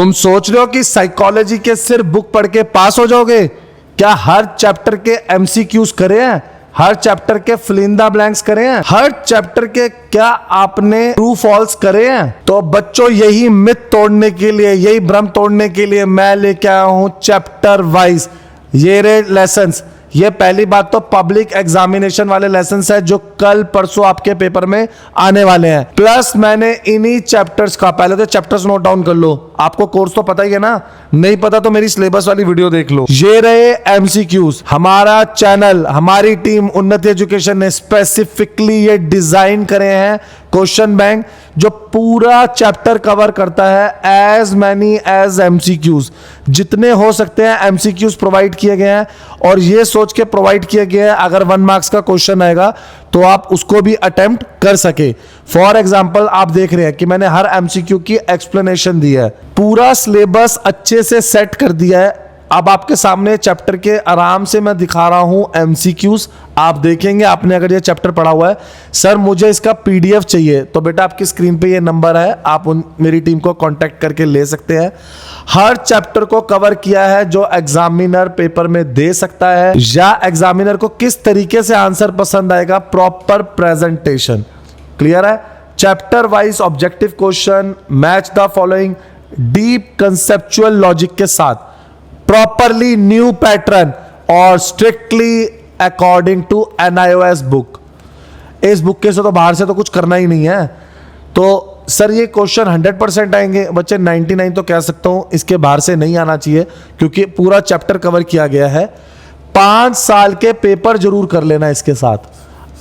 तुम सोच रहे हो कि साइकोलॉजी के सिर्फ बुक पढ़ के पास हो जाओगे? क्या हर चैप्टर के एमसीक्यूज करे हैं? हर चैप्टर के फिल इन द ब्लैंक्स करे हैं? हर चैप्टर के क्या आपने ट्रू फॉल्स करे हैं? तो बच्चों, यही मिथ तोड़ने के लिए, यही भ्रम तोड़ने के लिए मैं लेके आया हूं चैप्टर वाइज ये रे लेसन्स। ये पहली बात तो पब्लिक एग्जामिनेशन वाले लेसन्स है जो कल परसों आपके पेपर में आने वाले हैं। प्लस मैंने इन्हीं चैप्टर्स का, पहले तो चैप्टर्स नोट डाउन कर लो, आपको कोर्स तो पता ही है ना, नहीं पता तो मेरी सिलेबस वाली वीडियो देख लो। ये रहे एमसीक्यूज। हमारा चैनल, हमारी टीम उन्नति एजुकेशन ने स्पेसिफिकली ये डिजाइन करे हैं क्वेश्चन बैंक जो पूरा चैप्टर कवर करता है एज मैनी एज एमसीक्यूज। जितने हो सकते हैं एमसीक्यूज प्रोवाइड किए गए हैं और ये सोच के प्रोवाइड किए गए हैं अगर 1 मार्क्स का क्वेश्चन आएगा तो आप उसको भी अटेम्प्ट कर सके। फॉर एग्जाम्पल आप देख रहे हैं कि मैंने हर एमसीक्यू की एक्सप्लेनेशन दी है, पूरा सिलेबस अच्छे से सेट कर दिया है। अब आपके सामने चैप्टर के आराम से मैं दिखा रहा हूं एमसीक्यूज, आप देखेंगे। आपने अगर ये चैप्टर पढ़ा हुआ है, सर मुझे इसका पीडीएफ चाहिए, तो बेटा आपकी स्क्रीन पे ये नंबर है, आप मेरी टीम को कांटेक्ट करके ले सकते हैं। हर चैप्टर को कवर किया है जो एग्जामिनर पेपर में दे सकता है या एग्जामिनर को किस तरीके से आंसर पसंद आएगा, प्रॉपर प्रेजेंटेशन। क्लियर है? Chapter wise objective question, match the following, deep conceptual logic के साथ, प्रॉपरली न्यू पैटर्न और strictly according to NIOS book. इस बुक के से तो बाहर से तो कुछ करना ही नहीं है। तो सर ये क्वेश्चन 100% आएंगे बच्चे, 99 तो कह सकता हूं, इसके बाहर से नहीं आना चाहिए क्योंकि पूरा चैप्टर कवर किया गया है। 5 साल के पेपर जरूर कर लेना इसके साथ,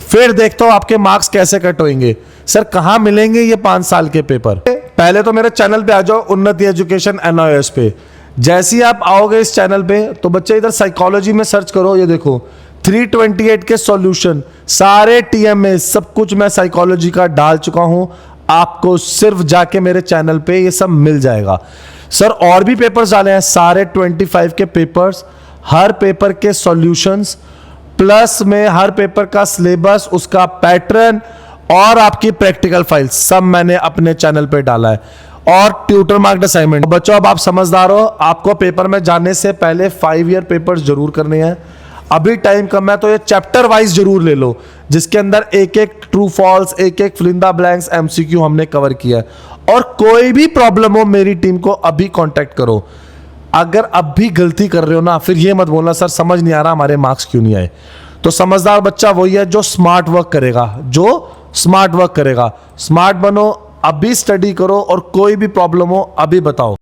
फिर देखता हूं आपके मार्क्स कैसे कट होंगे। सर कहां मिलेंगे ये 5 साल के पेपर? पहले तो मेरे चैनल पे आ जाओ, उन्नति एजुकेशन NIOS पे। जैसे ही आप आओगे इस चैनल पे तो बच्चे इधर साइकोलॉजी में सर्च करो, ये देखो 328 के सॉल्यूशन, सारे TMA सब कुछ मैं साइकोलॉजी का डाल चुका हूं। आपको सिर्फ जाके मेरे चैनल पे ये सब मिल जाएगा। सर और भी पेपर्स डाले हैं, सारे 25 के पेपर्स, हर पेपर के सॉल्यूशंस, प्लस में हर पेपर का सिलेबस, उसका पैटर्न और आपकी प्रैक्टिकल फाइल सब मैंने अपने चैनल पे डाला है। और ट्यूटर मार्क्ड असाइनमेंट। बच्चों अब आप समझदार हो, आपको पेपर में जाने से पहले 5 ईयर पेपर्स जरूर करने हैं। अभी टाइम कम है तो ये चैप्टर वाइज जरूर ले लो जिसके अंदर एक एक ट्रू फॉल्स, एक एक fill in the blanks MCQ हमने कवर किया है। और कोई भी प्रॉब्लम हो मेरी टीम को अभी कांटेक्ट करो। अगर अब भी गलती कर रहे हो ना, फिर ये मत बोलना सर समझ नहीं आ रहा हमारे मार्क्स क्यों नहीं आए। तो समझदार बच्चा वही है जो स्मार्ट वर्क करेगा, जो स्मार्ट वर्क करेगा। स्मार्ट बनो, अभी स्टडी करो और कोई भी प्रॉब्लम हो अभी बताओ।